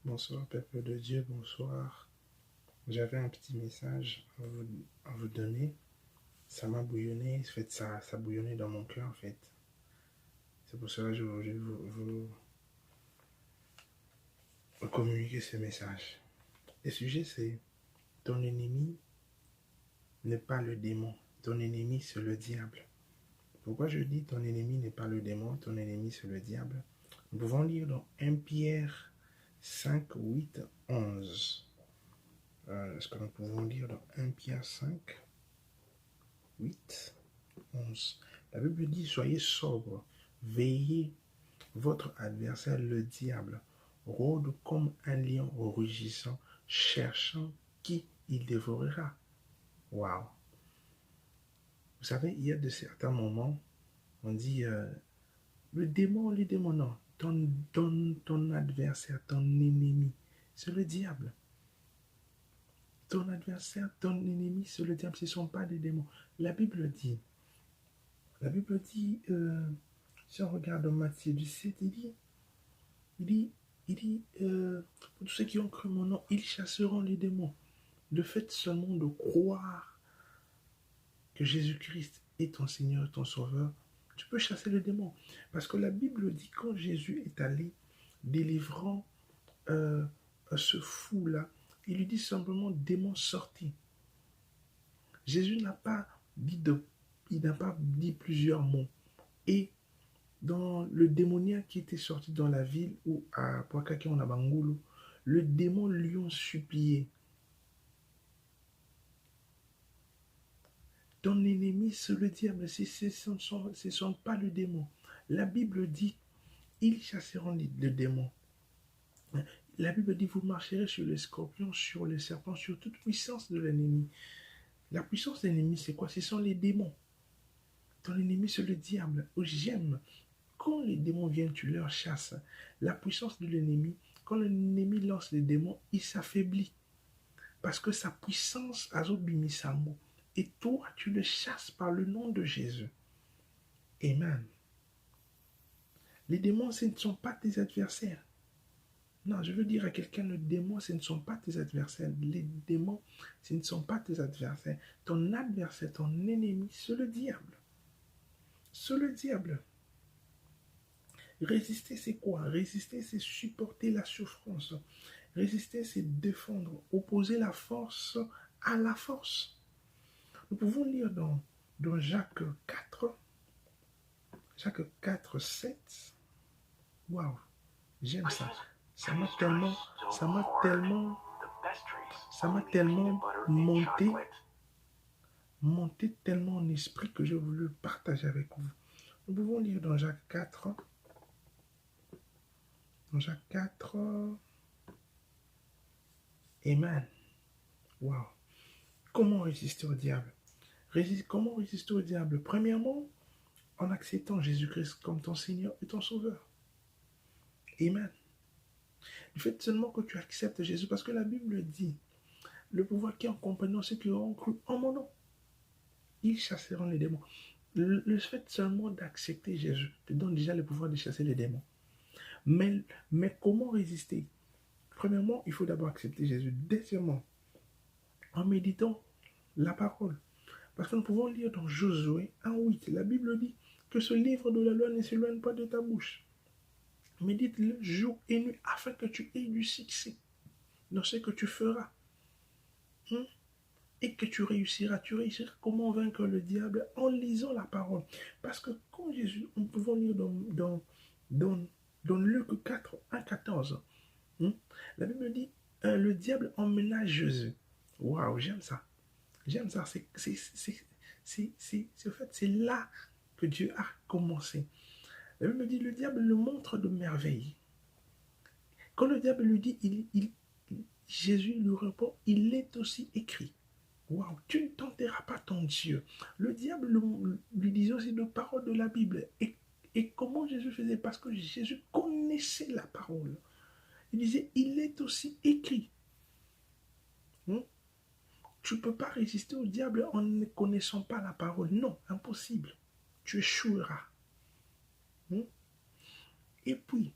Bonsoir, peuple de Dieu, bonsoir. J'avais un petit message à vous donner. Ça m'a bouillonné, en fait, ça bouillonnait dans mon cœur, en fait. C'est pour cela que je voulais vous communiquer ce message. Le sujet, c'est ton ennemi n'est pas le démon. Ton ennemi, c'est le diable. Pourquoi je dis ton ennemi n'est pas le démon, ton ennemi, c'est le diable? Nous pouvons lire dans 1 Pierre 5, 8, 11. Est-ce que nous pouvons lire dans 1 Pierre 5, 8, 11. La Bible dit, soyez sobres, veillez, votre adversaire, le diable, rôde comme un lion rugissant, cherchant qui il dévorera. Waouh! Vous savez, il y a de certains moments, on dit, le démon, non. Ton adversaire, ton ennemi, c'est le diable. Ton adversaire, ton ennemi, c'est le diable. Ce ne sont pas des démons. La Bible dit, si on regarde Matthieu 17, il dit, pour tous ceux qui ont cru mon nom, ils chasseront les démons. Le fait seulement de croire que Jésus-Christ est ton Seigneur, ton Sauveur, tu peux chasser les démons. Parce que la Bible dit, quand Jésus est allé délivrant ce fou-là, il lui dit simplement, démon sorti. Jésus n'a pas dit plusieurs mots. Et dans le démoniaque qui était sorti dans la ville ou à Poakake on a Bangoulou, le démon lui ont supplié. Ton ennemi, c'est le diable, ce ne sont pas le démon. La Bible dit, ils chasseront le démon. La Bible dit, vous marcherez sur les scorpions, sur les serpents, sur toute puissance de l'ennemi. La puissance de l'ennemi, c'est quoi? Ce sont les démons. Ton ennemi, c'est le diable. J'aime. Quand les démons viennent, tu leur chasses. La puissance de l'ennemi, quand l'ennemi lance les démons, il s'affaiblit. Parce que sa puissance a Bimisamo. Et toi, tu le chasses par le nom de Jésus. Amen. Les démons, ce ne sont pas tes adversaires. Non, je veux dire à quelqu'un, le démon, ce ne sont pas tes adversaires. Les démons, ce ne sont pas tes adversaires. Ton adversaire, ton ennemi, c'est le diable. C'est le diable. Résister, c'est quoi? Résister, c'est supporter la souffrance. Résister, c'est défendre. Opposer la force à la force. Nous pouvons lire dans Jacques 4, Jacques 4, 7. Waouh, j'aime ça. Ça m'a tellement monté tellement en esprit que j'ai voulu le partager avec vous. Nous pouvons lire dans Jacques 4. Dans Jacques 4. Amen. Waouh. Comment résister au diable? Comment résister au diable? Premièrement, en acceptant Jésus-Christ comme ton Seigneur et ton Sauveur. Amen. Le fait seulement que tu acceptes Jésus, parce que la Bible dit, le pouvoir qui est en compagnon ceux qui auront cru en mon nom, ils chasseront les démons. Le fait seulement d'accepter Jésus te donne déjà le pouvoir de chasser les démons. Mais comment résister? Premièrement, il faut d'abord accepter Jésus. Deuxièmement, en méditant la parole. Parce que nous pouvons lire dans Josué 1,8, la Bible dit que ce livre de la loi ne s'éloigne pas de ta bouche. Médite-le jour et nuit afin que tu aies du succès dans ce que tu feras. Et que tu réussiras. Tu réussiras comment vaincre le diable en lisant la parole. Parce que quand Jésus, nous pouvons lire dans Luc 4, 1, 14, la Bible dit, le diable emmena Jésus. Waouh, j'aime ça. J'aime ça. En fait, c'est là que Dieu a commencé. La Bible dit, le diable le montre de merveilles. Quand le diable lui dit, Jésus lui répond, il est aussi écrit. Waouh, tu ne tenteras pas ton Dieu. Le diable lui disait aussi de paroles de la Bible. Et comment Jésus faisait? Parce que Jésus connaissait la parole. Il disait, il est aussi écrit. Tu ne peux pas résister au diable en ne connaissant pas la parole. Non, impossible. Tu échoueras. Et puis,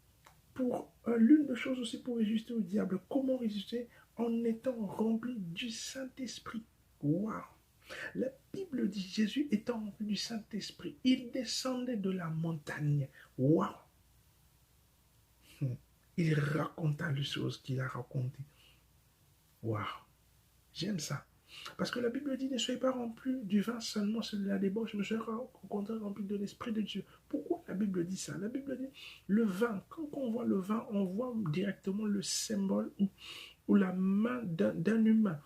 pour L'une des choses aussi pour résister au diable, comment résister? En étant rempli du Saint-Esprit. Waouh! La Bible dit Jésus étant rempli du Saint-Esprit, il descendait de la montagne. Waouh! Il raconta les choses qu'il a racontées. Waouh! J'aime ça. Parce que la Bible dit ne soyez pas remplis du vin seulement, c'est de la débauche, mais soyez au contraire remplis de l'Esprit de Dieu. Pourquoi la Bible dit ça? La Bible dit le vin, quand on voit le vin, on voit directement le symbole ou la main d'un humain.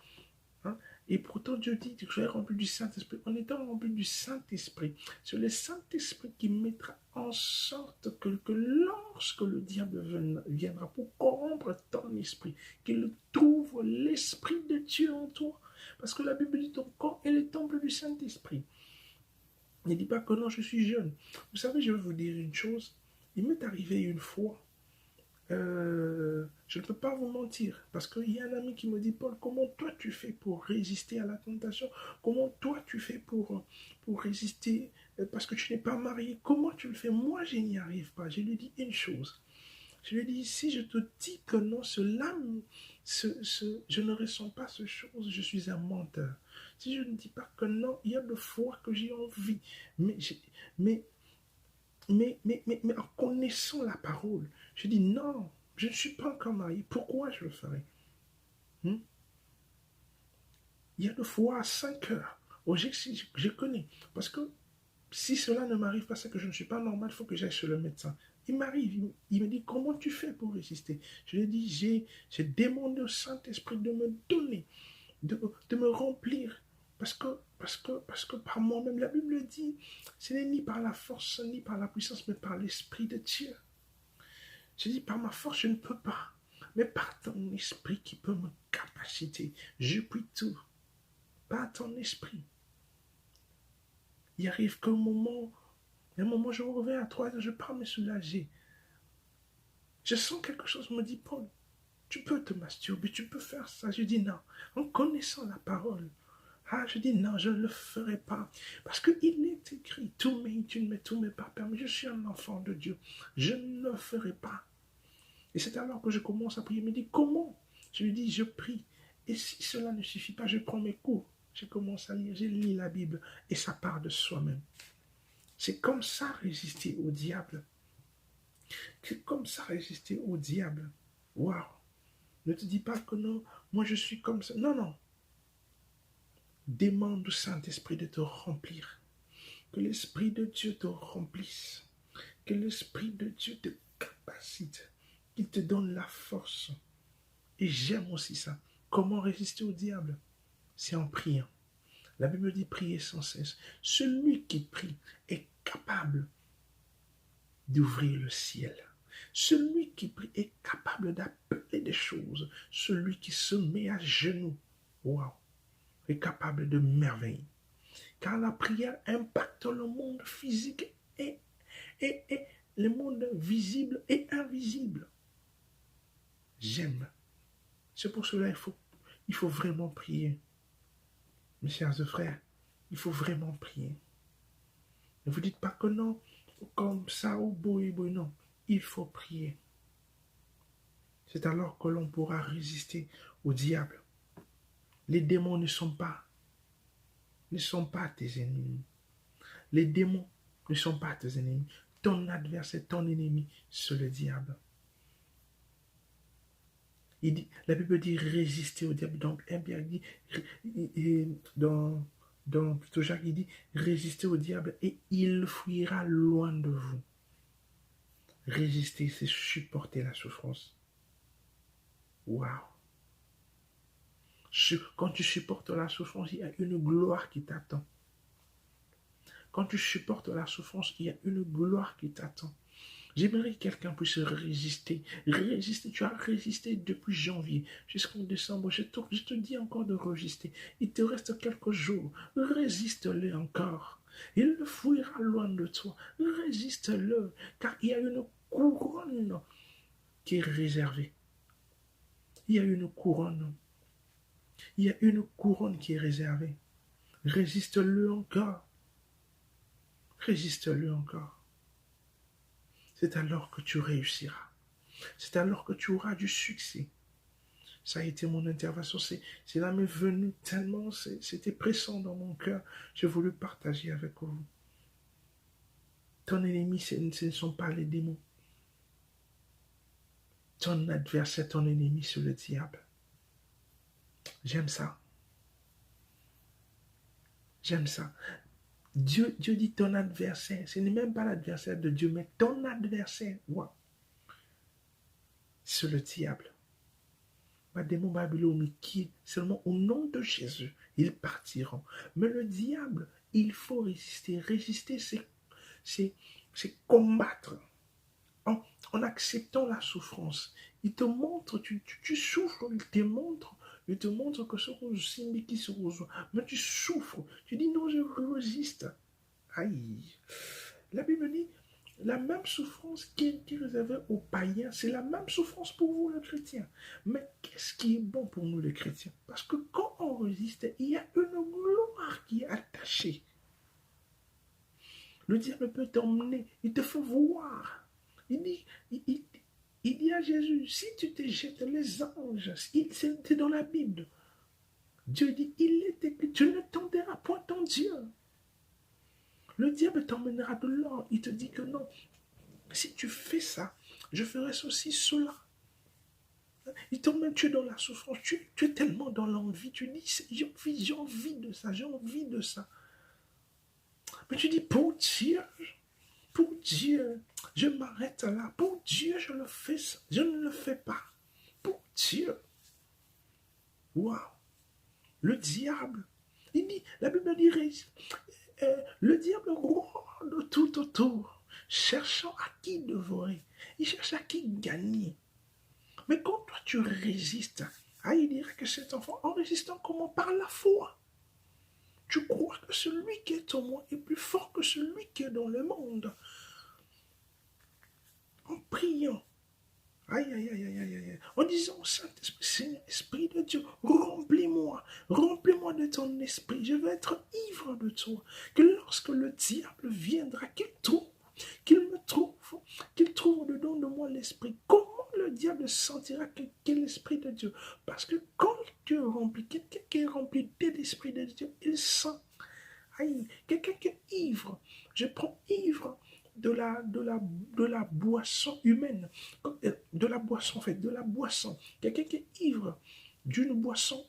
Hein? Et pourtant, Dieu dit que soyez remplis du Saint-Esprit. En étant remplis du Saint-Esprit, c'est le Saint-Esprit qui mettra en sorte que lorsque le diable viendra pour corrompre ton esprit, qu'il trouve l'Esprit de Dieu en toi. Parce que la Bible dit ton corps est le temple du Saint-Esprit. Ne dis pas que non, je suis jeune. Vous savez, je vais vous dire une chose. Il m'est arrivé une fois, je ne peux pas vous mentir, parce qu'il y a un ami qui me dit, Paul, comment toi tu fais pour résister à la tentation? Comment toi tu fais pour résister, parce que tu n'es pas marié? Comment tu le fais? Moi, je n'y arrive pas. Je lui dis une chose. Je lui dis, si je te dis que non, je ne ressens pas ce chose, je suis un menteur. Si je ne dis pas que non, il y a des fois que j'ai envie, mais en connaissant la parole, je dis non, je ne suis pas encore marié. Pourquoi je le ferais? Il y a des fois à 5 heures. Je connais. Parce que si cela ne m'arrive pas, c'est que je ne suis pas normal, il faut que j'aille chez le médecin. Il m'arrive, il me dit, comment tu fais pour résister? Je lui dis, j'ai demandé au Saint-Esprit de me donner, de me remplir. Parce que par moi-même, la Bible dit, ce n'est ni par la force, ni par la puissance, mais par l'Esprit de Dieu. Je dis, par ma force, je ne peux pas. Mais par ton esprit qui peut me capaciter, je puis tout. Par ton esprit. Il arrive qu'un moment, je reviens à 3 heures, je pars me soulager. Je sens quelque chose me dit, Paul, tu peux te masturber, tu peux faire ça. Je dis non, en connaissant la parole. Je dis non, je ne le ferai pas. Parce qu'il est écrit, tout m'est pas permis. Je suis un enfant de Dieu. Je ne le ferai pas. Et c'est alors que je commence à prier. Il me dit, comment? Je lui dis, je prie. Et si cela ne suffit pas, je prends mes cours. Je commence à lire, je lis la Bible. Et ça part de soi-même. C'est comme ça résister au diable. C'est comme ça résister au diable. Waouh! Ne te dis pas que non, moi je suis comme ça. Non, non. Demande au Saint-Esprit de te remplir. Que l'Esprit de Dieu te remplisse. Que l'Esprit de Dieu te capacite. Qu'il te donne la force. Et j'aime aussi ça. Comment résister au diable? C'est en priant. La Bible dit prier sans cesse. Celui qui prie est capable d'ouvrir le ciel. Celui qui prie est capable d'appeler des choses. Celui qui se met à genoux, waouh, est capable de merveilles. Car la prière impacte le monde physique et le monde visible et invisible. J'aime. C'est pour cela il faut vraiment prier. Mes chers frères, il faut vraiment prier. Ne vous dites pas que non, comme ça, au bout, non. Il faut prier. C'est alors que l'on pourra résister au diable. Les démons ne sont pas tes ennemis. Les démons ne sont pas tes ennemis. Ton adversaire, ton ennemi, c'est le diable. La Bible dit résister au diable. Donc, Pierre dit, plutôt Jacques, il dit résister au diable et il fuira loin de vous. Résister, c'est supporter la souffrance. Waouh! Quand tu supportes la souffrance, il y a une gloire qui t'attend. Quand tu supportes la souffrance, il y a une gloire qui t'attend. J'aimerais que quelqu'un puisse résister. Résister, tu as résisté depuis janvier jusqu'en décembre. Je te dis encore de résister. Il te reste quelques jours. Résiste-le encore. Il fuira loin de toi. Résiste-le, car il y a une couronne qui est réservée. Il y a une couronne. Il y a une couronne qui est réservée. Résiste-le encore. Résiste-le encore. C'est alors que tu réussiras. C'est alors que tu auras du succès. Ça a été mon intervention. Cela m'est venu tellement, c'était pressant dans mon cœur. J'ai voulu partager avec vous. Ton ennemi, ce ne sont pas les démons. Ton adversaire, ton ennemi, c'est le diable. J'aime ça. J'aime ça. Dieu dit ton adversaire. Ce n'est même pas l'adversaire de Dieu, mais ton adversaire. Wow. C'est le diable. Les démons babyloniens qui, seulement au nom de Jésus, ils partiront. Mais le diable, il faut résister. Résister, c'est combattre. En acceptant la souffrance. Il te montre, tu souffres, il te montre que ce que je qui se rejoint. Mais tu souffres. Tu dis non, je résiste. Aïe. La Bible dit, la même souffrance qui est réservée aux païens, c'est la même souffrance pour vous, les chrétiens. Mais qu'est-ce qui est bon pour nous, les chrétiens? Parce que quand on résiste, il y a une gloire qui est attachée. Le diable peut t'emmener, il te fait voir. Il dit à Jésus, si tu te jettes les anges, c'est dans la Bible. Dieu dit, il est écrit, tu ne tenteras point ton Dieu. Le diable t'emmènera de l'or. Il te dit que non. Si tu fais ça, je ferai ceci, cela. Il t'emmène, tu es dans la souffrance. Tu es tellement dans l'envie. Tu dis, j'ai envie de ça, j'ai envie de ça. Mais tu dis, pour Dieu, je m'arrête là. Pour Dieu, je le fais ça. Je ne le fais pas. Pour Dieu. Waouh. Le diable. Il dit, la Bible dit, le diable rôde tout autour, cherchant à qui dévorer. Il cherche à qui gagner. Mais quand toi tu résistes, il dirait que cet enfant, en résistant comment? Par la foi. Tu crois que celui qui est en moi est plus fort que celui qui est dans le monde. En priant, en disant, Saint-Esprit, Seigneur, Esprit de Dieu, remplis-moi de ton esprit, je veux être ivre de toi, que lorsque le diable viendra, qu'il me trouve dedans de moi l'esprit. Comment le diable sentira qu'est l'esprit de Dieu? Parce que quand tu es rempli, quelqu'un qui est rempli de l'esprit de Dieu, il sent, quelqu'un qui est ivre, je prends ivre, de la boisson humaine, de la boisson. Quelqu'un qui est ivre d'une boisson,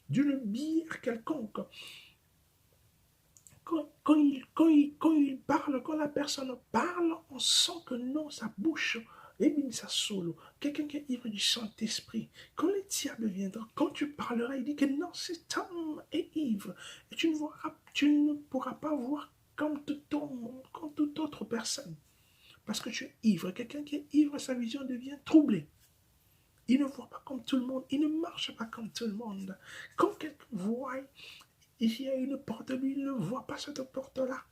d'une bière quelconque. Quand il parle, quand la personne parle, on sent que non, sa bouche, et bien ça solo. Quelqu'un qui est ivre du Saint-Esprit. Quand le diable viendra, quand tu parleras, il dit que non, cet homme est ivre. Et tu ne pourras pas voir comme toute autre personne. Parce que tu es ivre. Quelqu'un qui est ivre, sa vision devient troublée. Il ne voit pas comme tout le monde. Il ne marche pas comme tout le monde. Quand quelqu'un voit, il y a une porte, lui, il ne voit pas cette porte-là.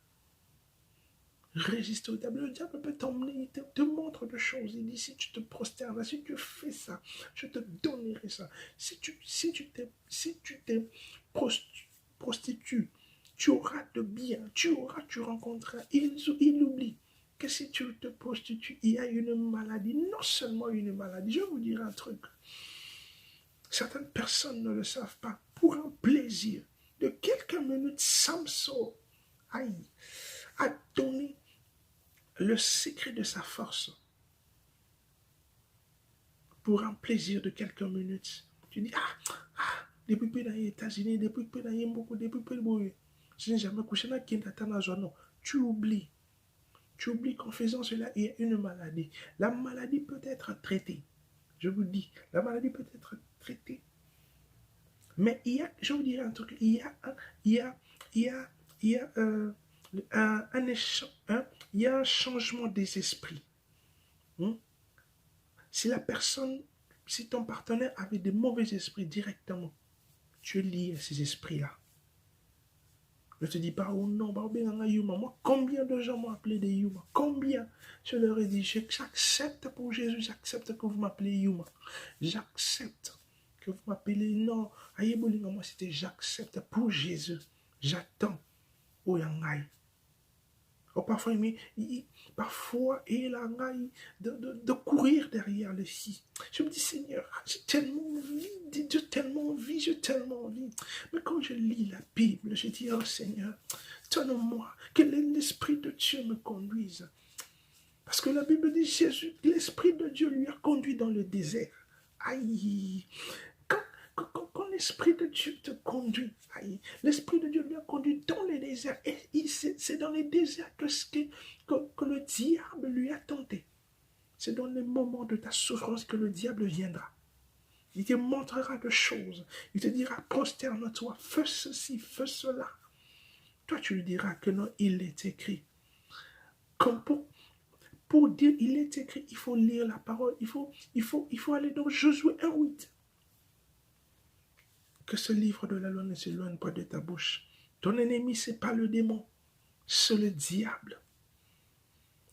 Résiste au diable. Le diable peut t'emmener, il te montre des choses. Il dit, si tu te prosternes, si tu fais ça, je te donnerai ça. Si tu te prostitues, tu auras de bien, tu rencontreras. Il oublie que si tu te prostitues, il y a une maladie, non seulement une maladie. Je vais vous dire un truc. Certaines personnes ne le savent pas. Pour un plaisir de quelques minutes, Samson a donné le secret de sa force. Pour un plaisir de quelques minutes. Tu dis, depuis que dans les États-Unis, depuis que dans les beaucoup, depuis que je n'ai jamais couché dans le joie. Non, tu oublies. Tu oublies qu'en faisant cela, il y a une maladie. La maladie peut être traitée. Je vous dis, la maladie peut être traitée. Mais il y a, je vous dirais un truc, il y a un changement des esprits. Si ton partenaire avait des mauvais esprits directement, tu es lié à ces esprits-là. Ne te dis pas, oh non, moi, combien de gens m'ont appelé des Yuma? Combien? Je leur ai dit, j'accepte pour Jésus, j'accepte que vous m'appelez Yuma. J'accepte que vous m'appelez, non, moi c'était j'accepte pour Jésus. J'attends. Oh yangai. Ou parfois, parfois de courir derrière les filles. Je me dis, Seigneur, j'ai tellement envie, Dieu, tellement envie, j'ai tellement envie. Mais quand je lis la Bible, je dis, oh Seigneur, donne-moi, que l'Esprit de Dieu me conduise. Parce que la Bible dit, Jésus, l'Esprit de Dieu lui a conduit dans le désert. Aïe! Quand l'Esprit de Dieu te conduit, l'Esprit de Dieu lui a conduit dans les déserts. Et c'est dans les déserts que le diable lui a tenté. C'est dans les moments de ta souffrance que le diable viendra. Il te montrera des choses. Il te dira, prosterne-toi, fais ceci, fais cela. Toi, tu lui diras que non, il est écrit. Comme pour dire, il est écrit, il faut lire la parole. Il faut aller dans Josué 1:8. Que ce livre de la loi ne s'éloigne pas de ta bouche. Ton ennemi, ce n'est pas le démon, c'est le diable.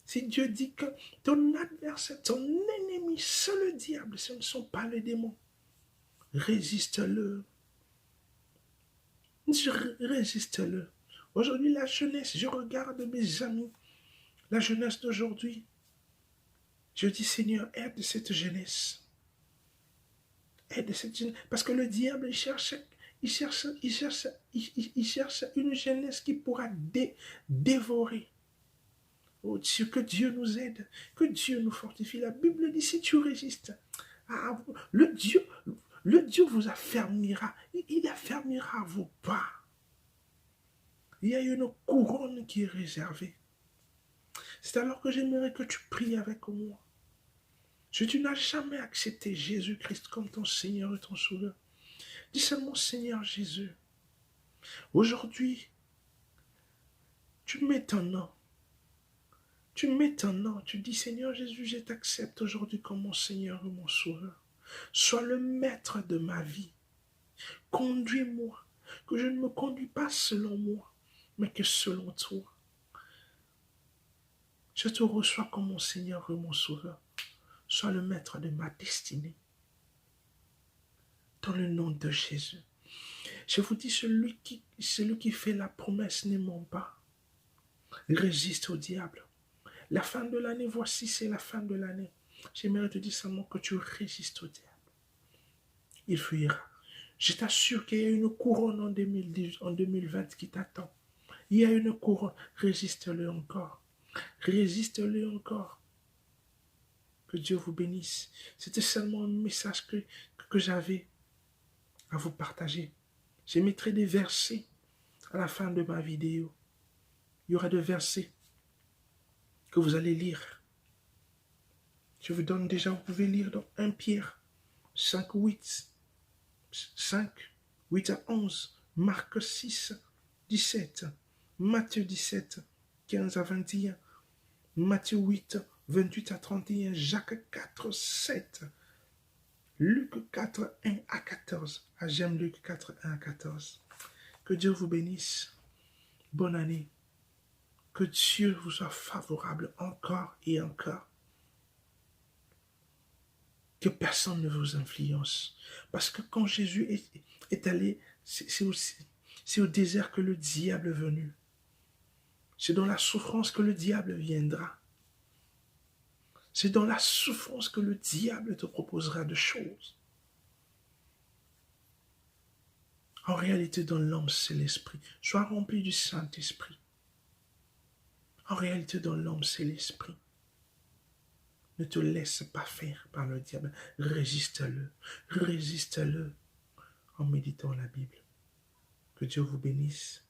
Si Dieu dit que ton adversaire, ton ennemi, c'est le diable, ce ne sont pas les démons. Résiste-le. Résiste-le. Aujourd'hui, la jeunesse, je regarde mes amis, la jeunesse d'aujourd'hui. Je dis, Seigneur, aide cette jeunesse. Parce que le diable, il cherche une jeunesse qui pourra dévorer. Oh Dieu, que Dieu nous aide, que Dieu nous fortifie. La Bible dit, si tu résistes, le Dieu vous affermira. Il affermira vos pas. Il y a une couronne qui est réservée. C'est alors que j'aimerais que tu pries avec moi. Si tu n'as jamais accepté Jésus-Christ comme ton Seigneur et ton Sauveur, dis seulement, Seigneur Jésus, aujourd'hui, tu mets ton nom. Tu mets ton nom. Tu dis, Seigneur Jésus, je t'accepte aujourd'hui comme mon Seigneur et mon Sauveur. Sois le maître de ma vie. Conduis-moi, que je ne me conduis pas selon moi, mais que selon toi. Je te reçois comme mon Seigneur et mon Sauveur. Sois le maître de ma destinée. Dans le nom de Jésus. Je vous dis, celui qui fait la promesse ne ment pas. Résiste au diable. La fin de l'année, voici, c'est la fin de l'année. J'aimerais te dire seulement que tu résistes au diable. Il fuira. Je t'assure qu'il y a une couronne en 2020 qui t'attend. Il y a une couronne. Résiste-le encore. Résiste-le encore. Que Dieu vous bénisse. C'était seulement un message que j'avais à vous partager. Je mettrai des versets à la fin de ma vidéo. Il y aura des versets que vous allez lire. Je vous donne déjà, vous pouvez lire dans 1 Pierre 5, 8 à 11, Marc 6, 17, Matthieu 17, 15 à 21, Matthieu 8, 28 à 31, Jacques 4, 7, Luc 4, 1 à 14. Ah, j'aime Luc 4, 1 à 14. Que Dieu vous bénisse. Bonne année. Que Dieu vous soit favorable encore et encore. Que personne ne vous influence. Parce que quand Jésus est allé, c'est au désert que le diable est venu. C'est dans la souffrance que le diable viendra. C'est dans la souffrance que le diable te proposera de choses. En réalité, dans l'homme, c'est l'esprit. Sois rempli du Saint-Esprit. En réalité, dans l'homme, c'est l'esprit. Ne te laisse pas faire par le diable. Résiste-le. Résiste-le en méditant la Bible. Que Dieu vous bénisse.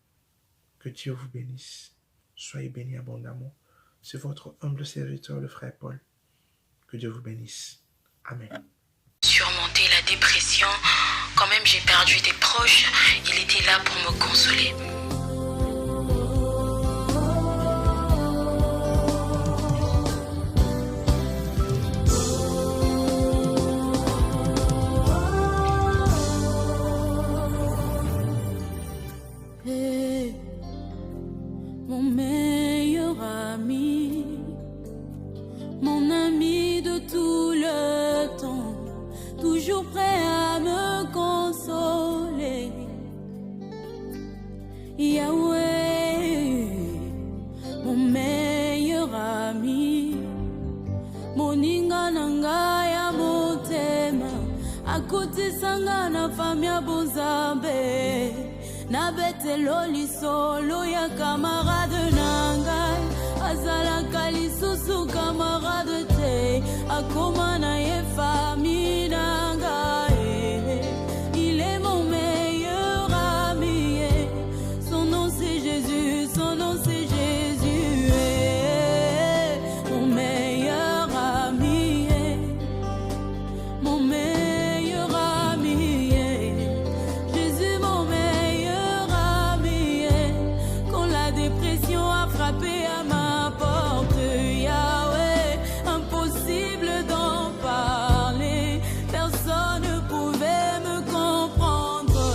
Que Dieu vous bénisse. Soyez bénis abondamment. C'est votre humble serviteur, le frère Paul. Que Dieu vous bénisse. Amen. Surmonter la dépression, quand même j'ai perdu des proches, il était là pour me consoler. Mon meilleur ami, mon ami de tout le temps, toujours prêt à me consoler. akutisanga na famia bonzambe na betelo lisolo ya camarade nangai azalaka lisusu camarade te akoma na ye famille nangai. Il est mon meilleur ami, son nom c'est Jésus, son nom c'est Jésus, mon meilleur ami, mon meilleur ami, Jésus mon meilleur ami. Quand la dépression a frappé à ma porte, Yahweh, impossible d'en parler, personne ne pouvait me comprendre.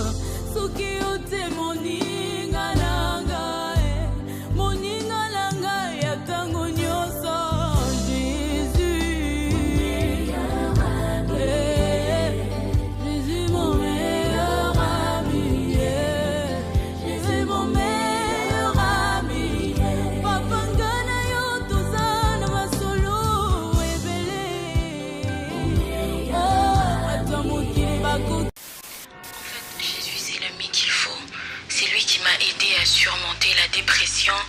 Sukiote moninga langa ya tango nyoso Jésus. Jésus mon meilleur ami, Jésus mon meilleur ami. Papa ngana yo tozana masolo ebele. Oh, attends mokili bako. Jésus, c'est l'ami qu'il faut. C'est lui qui m'a aidé à surmonter la dépression.